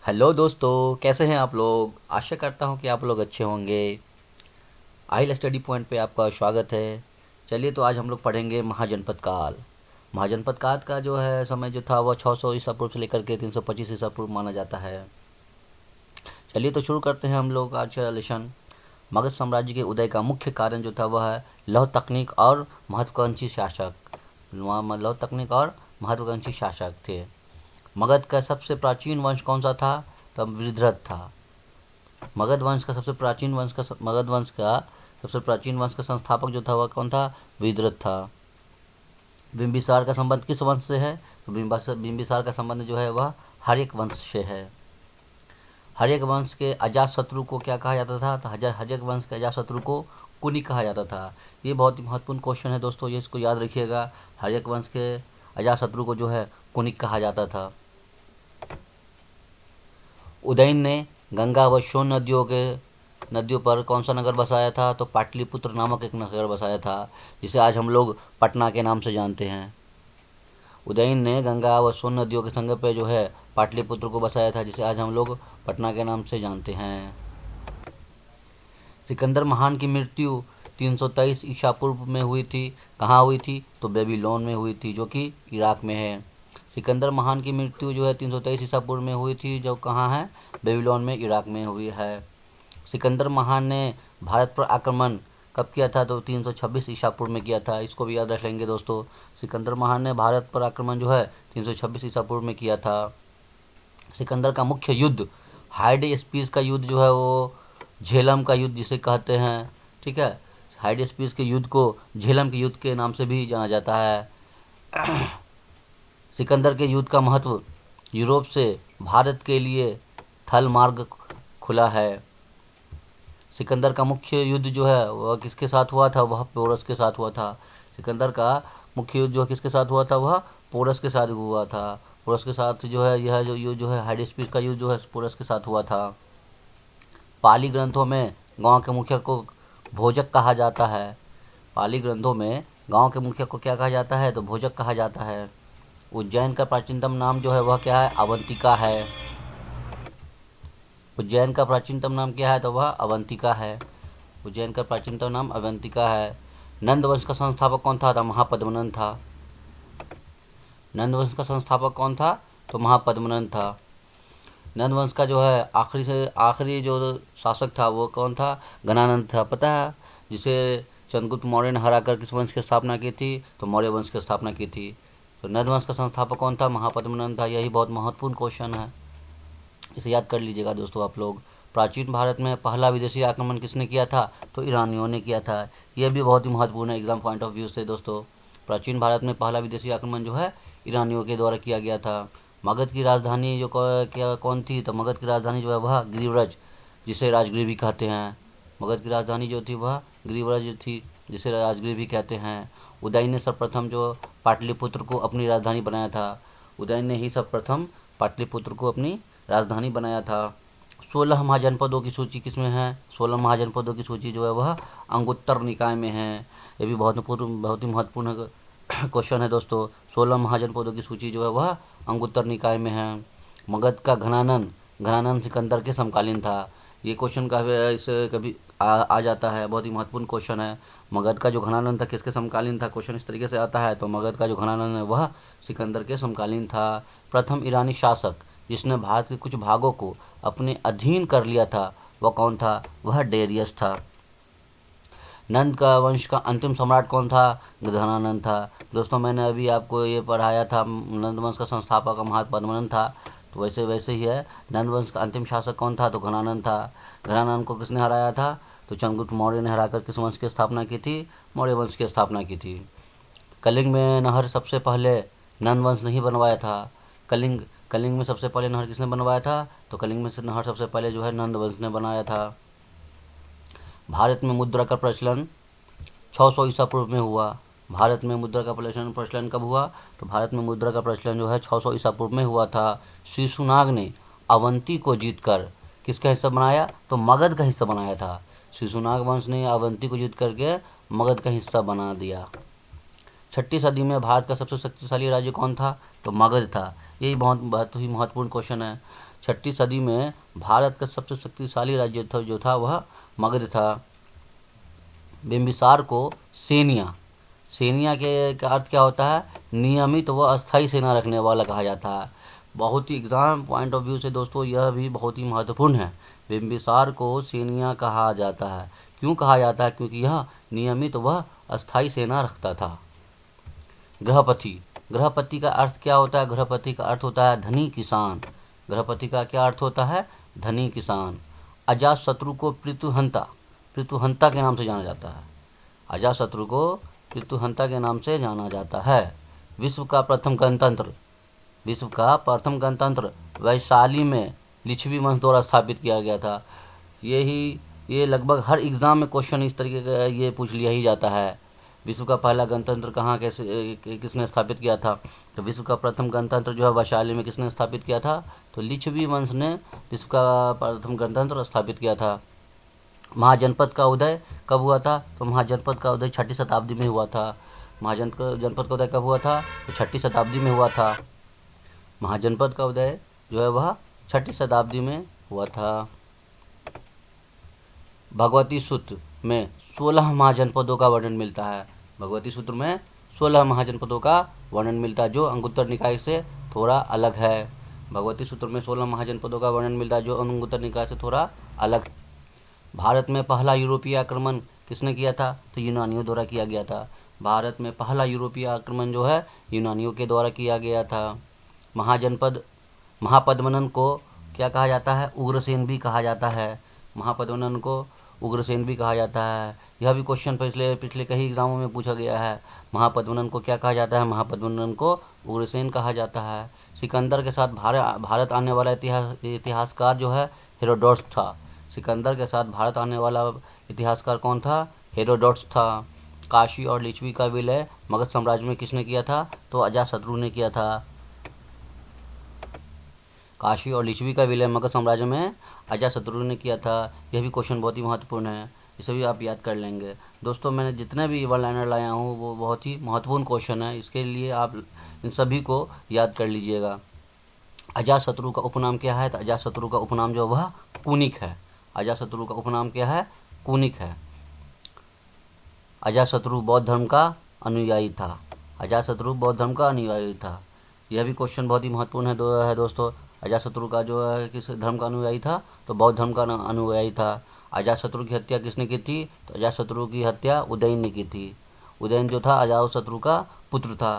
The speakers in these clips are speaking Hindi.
हेलो दोस्तों, कैसे हैं आप लोग। आशा करता हूं कि आप लोग अच्छे होंगे। आइल स्टडी पॉइंट पे आपका स्वागत है। चलिए, तो आज हम लोग पढ़ेंगे महाजनपद काल। महाजनपद काल का जो है समय जो था वह 600 ईसा पूर्व से लेकर के 325 ईसा पूर्व माना जाता है। चलिए, तो शुरू करते हैं हम लोग आज का लेसन। मगध साम्राज्य के उदय का मुख्य कारण जो था वह है लौह तकनीक और महत्वाकांक्षी शासक। लौह तकनीक और महत्वाकांक्षी शासक थे। मगध का सबसे प्राचीन वंश कौन सा था? तब वृद्धरथ था। मगध वंश का सबसे प्राचीन वंश का संस्थापक जो था वह कौन था? विदरथ था। बिंबिसार का संबंध किस वंश से है? तो बिंबिसार का संबंध जो है वह हर्यक वंश से है। हर्यक वंश के अजात शत्रु को क्या कहा जाता था? तो हर्यक वंश के अजात शत्रु को कुनी कहा जाता था। ये बहुत ही महत्वपूर्ण क्वेश्चन है दोस्तों, ये इसको याद रखिएगा। हर्यक वंश के अजात शत्रु को जो है कुनिक कहा जाता था। उदयन ने गंगा व सोन नदियों पर कौन सा नगर बसाया था? तो पाटलिपुत्र नामक एक नगर बसाया था, जिसे आज हम लोग पटना के नाम से जानते हैं। उदयन ने गंगा व सोन नदियों के संगम पे जो है पाटलिपुत्र को बसाया था, जिसे आज हम लोग पटना के नाम से जानते हैं। सिकंदर महान की मृत्यु 323 ईसा पूर्व में हुई थी। कहाँ हुई थी? तो बेबीलोन में हुई थी, जो कि इराक में है। सिकंदर महान की मृत्यु जो है 323 ईसा पूर्व में हुई थी, जो कहाँ है? बेबीलोन में, इराक में हुई है। सिकंदर महान ने भारत पर आक्रमण कब किया था? तो 326 ईसा पूर्व में किया था। इसको भी याद रख लेंगे दोस्तों। सिकंदर महान ने भारत पर आक्रमण जो है 326 ईसा पूर्व में किया था। सिकंदर का मुख्य युद्ध हाइडेस्पिस का युद्ध जो है वो झेलम का युद्ध जिसे कहते हैं, ठीक है। हाइडेस्पिस के युद्ध को झेलम के युद्ध के नाम से भी जाना जाता है। सिकंदर के युद्ध का महत्व यूरोप से भारत के लिए थल मार्ग खुला है। सिकंदर का मुख्य युद्ध जो है वह किसके साथ हुआ था? वह पोरस के साथ हुआ था। सिकंदर का मुख्य युद्ध जो किसके साथ हुआ था? वह पोरस के साथ हुआ था। पोरस के साथ जो है यह जो युद्ध जो है हाइडेस्पिस का युद्ध जो है पोरस के साथ हुआ था। पाली ग्रंथों में गांव के मुखिया को भोजक कहा जाता है। पाली ग्रंथों में गांव के मुखिया को क्या कहा जाता है? तो भोजक कहा जाता है। उज्जैन का प्राचीनतम नाम जो है वह क्या है? अवंतिका है। उज्जैन का प्राचीनतम नाम क्या है? तो वह अवंतिका है। उज्जैन का प्राचीनतम नाम अवंतिका है। नंद वंश का संस्थापक कौन था? तो महापद्मनंद था। नंद वंश का संस्थापक कौन था? तो महापद्मनंद था। नंद वंश का जो है आखिरी जो शासक था वो कौन था? घनानंद था। पता है, जिसे चंद्रगुप्त मौर्य ने हराकर किस वंश की स्थापना की थी? तो मौर्य वंश की स्थापना की थी। तो नंद वंश का संस्थापक कौन था? महापद्मनंद था। यही बहुत महत्वपूर्ण क्वेश्चन है, इसे याद कर लीजिएगा दोस्तों आप लोग। प्राचीन भारत में पहला विदेशी आक्रमण किसने किया था? तो ईरानियों ने किया था। यह भी बहुत ही महत्वपूर्ण है एग्जाम पॉइंट ऑफ व्यू से दोस्तों। प्राचीन भारत में पहला विदेशी आक्रमण जो है ईरानियों के द्वारा किया गया था। मगध की राजधानी जो क्या कौन थी? तो मगध की राजधानी जो है वह गिरिव्रज, जिसे राजगृह भी कहते हैं। मगध की राजधानी जो थी वह गिरिव्रज थी, जिसे राजगृह भी कहते हैं। उदय ने सर्वप्रथम जो पाटलिपुत्र को अपनी राजधानी बनाया था। उदय ने ही सर्वप्रथम पाटलिपुत्र को अपनी राजधानी बनाया था। 16 महाजनपदों की सूची किसमें है? 16 महाजनपदों की सूची जो है वह अंगुत्तर निकाय में है। ये भी बहुत ही महत्वपूर्ण क्वेश्चन है दोस्तों। 16 महाजनपदों की सूची जो है वह अंगुत्तर निकाय में है। मगध का घनानंद सिकंदर के समकालीन था। ये क्वेश्चन का इसे कभी आ जाता है, बहुत ही महत्वपूर्ण क्वेश्चन है। मगध का जो घनानंद था किसके समकालीन था? क्वेश्चन इस तरीके से आता है। तो मगध का जो घनानंद है वह सिकंदर के समकालीन था। प्रथम ईरानी शासक जिसने भारत के कुछ भागों को अपने अधीन कर लिया था वह कौन था? वह डेरियस था। नंद का वंश का अंतिम सम्राट कौन था? घनानंद था। दोस्तों, मैंने अभी आपको ये पढ़ाया था, नंद वंश का संस्थापक महापद्मनंद था। तो वैसे वैसे ही है, नंद वंश का अंतिम शासक कौन था? तो घनानंद था। घनानंद को किसने हराया था? तो चंद्रगुप्त मौर्य ने हराकर किस वंश की स्थापना की थी? मौर्य वंश की स्थापना की थी। कलिंग में नहर सबसे पहले नंद वंश नहीं बनवाया था। कलिंग में सबसे पहले नहर किसने बनवाया था? तो कलिंग में से नहर सबसे पहले जो है नंद वंश ने बनाया था। भारत में मुद्रा का प्रचलन 600 ईसा पूर्व में हुआ। भारत में मुद्रा का प्रचलन कब हुआ? तो भारत में मुद्रा का प्रचलन जो है 600 ईसा पूर्व में हुआ था। शिशुनाग ने अवंती को जीतकर किसका हिस्सा बनाया? तो मगध का हिस्सा बनाया था। शिशुनाग वंश ने अवंती को जीत करके मगध का हिस्सा बना दिया। 6ठी सदी में भारत का सबसे शक्तिशाली राज्य कौन था? तो मगध था। यही बहुत ही महत्वपूर्ण क्वेश्चन है। 6ठी सदी में भारत का सबसे शक्तिशाली राज्य जो था वह मगध था। बिंबिसार को सेनिया के का अर्थ क्या होता है? नियमित व अस्थायी सेना रखने वाला कहा जाता है। बहुत ही एग्जाम पॉइंट ऑफ व्यू से दोस्तों यह भी बहुत ही महत्वपूर्ण है। बिंबिसार को सेनिया कहा जाता है। क्यों कहा जाता है? क्योंकि यह नियमित व अस्थायी सेना रखता था। गृहपति का अर्थ क्या होता है? गृहपति का अर्थ होता है धनी किसान। गृहपति का क्या अर्थ होता है? धनी किसान। अजातशत्रु को पृथुहंता के नाम से जाना जाता है। अजातशत्रु को पृथुहंता के नाम से जाना जाता है। विश्व का प्रथम गणतंत्र वैशाली में लिच्छवी वंश द्वारा स्थापित किया गया था। ये लगभग हर एग्ज़ाम में क्वेश्चन इस तरीके का ये पूछ लिया ही जाता है। विश्व का पहला गणतंत्र किसने स्थापित किया था? तो विश्व का प्रथम गणतंत्र जो है वैशाली में किसने स्थापित किया था? तो लिच्छवी वंश ने विश्व का प्रथम गणतंत्र स्थापित किया था। महाजनपद का उदय कब हुआ था? तो महाजनपद का उदय 6ठी शताब्दी में हुआ था। महाजनपद का उदय कब हुआ था? तो 6ठी शताब्दी में हुआ था। महाजनपद का उदय जो है वह 6ठी शताब्दी में हुआ था। भगवती सूत्र में 16 महाजनपदों का वर्णन मिलता है। भगवती सूत्र में 16 महाजनपदों का वर्णन मिलता है, जो अंगुत्तर निकाय से थोड़ा अलग है। भगवती सूत्र में 16 महाजनपदों का वर्णन मिलता है, जो अंगुत्तर निकाय से थोड़ा अलग। भारत में पहला यूरोपीय आक्रमण किसने किया था? तो यूनानियों द्वारा किया गया था। भारत में पहला यूरोपीय आक्रमण जो है यूनानियों के द्वारा किया गया था। महापद्मनन को क्या कहा जाता है? उग्रसेन भी कहा जाता है। महापद्मनन को उग्रसेन भी कहा जाता है। यह भी क्वेश्चन पिछले कई एग्जामों में पूछा गया है। महापद्मनन को क्या कहा जाता है? महापद्मनन को उग्रसेन कहा जाता है। सिकंदर के साथ भारत आने वाला इतिहासकार जो है हेरोडोटस था। सिकंदर के साथ भारत आने वाला इतिहासकार कौन था? हेरोडोटस था। काशी और लिच्छवी का विलय मगध साम्राज्य में किसने किया था? तो अजातशत्रु ने किया था। काशी और लिच्छवी का विलय मगध साम्राज्य में अजातशत्रु ने किया था। यह भी क्वेश्चन बहुत ही महत्वपूर्ण है, इसे भी आप याद कर लेंगे। दोस्तों मैंने जितने भी वन लाइनर लाया हूँ वो बहुत ही महत्वपूर्ण क्वेश्चन है, इसके लिए आप इन सभी को याद कर लीजिएगा। अजातशत्रु का उपनाम क्या है? तो अजातशत्रु का उपनाम जो वह कुनिक है। अजातशत्रु का उपनाम क्या है? कुनिक है। अजातशत्रु बौद्ध धर्म का अनुयायी था। अजातशत्रु बौद्ध धर्म का अनुयायी था। यह भी क्वेश्चन बहुत ही महत्वपूर्ण है दोस्तों। अजातशत्रु का जो है किस धर्म का अनुयायी था? तो बौद्ध धर्म का अनुयायी था। अजातशत्रु की हत्या किसने की थी? तो अजातशत्रु की हत्या उदयन ने की थी। उदयन जो था अजातशत्रु का पुत्र था।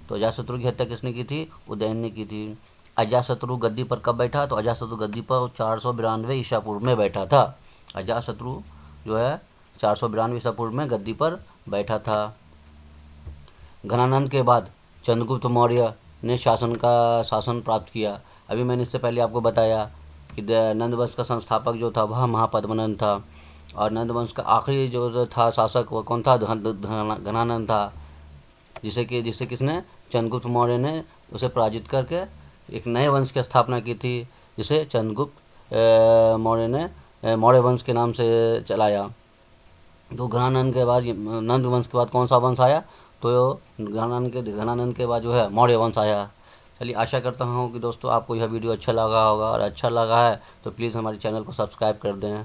तो अजातशत्रु की हत्या किसने की थी? उदयन ने की थी। अजातशत्रु गद्दी पर कब बैठा? तो अजातशत्रु गद्दी पर 492 ईसा पूर्व में बैठा था। अजातशत्रु जो है 492 ईसा पूर्व में गद्दी पर बैठा था। घनानंद के बाद चंद्रगुप्त मौर्य ने शासन प्राप्त किया। अभी मैंने इससे पहले आपको बताया कि नंद वंश का संस्थापक जो था वह महापद्मनन था, और नंद वंश का आखिरी जो था शासक वह कौन था? घनानंद था, जिसे किसने? चंद्रगुप्त मौर्य ने उसे पराजित करके एक नए वंश की स्थापना की थी, जिसे चंद्रगुप्त मौर्य ने मौर्य वंश के नाम से चलाया। तो घनानंद के बाद नंद वंश के बाद कौन सा वंश आया? तो घनानंद के बाद जो है मौर्य वंश आया। चलिए आशा करता हूँ कि दोस्तों आपको यह वीडियो अच्छा लगा होगा, और अच्छा लगा है तो प्लीज़ हमारे चैनल को सब्सक्राइब कर दें।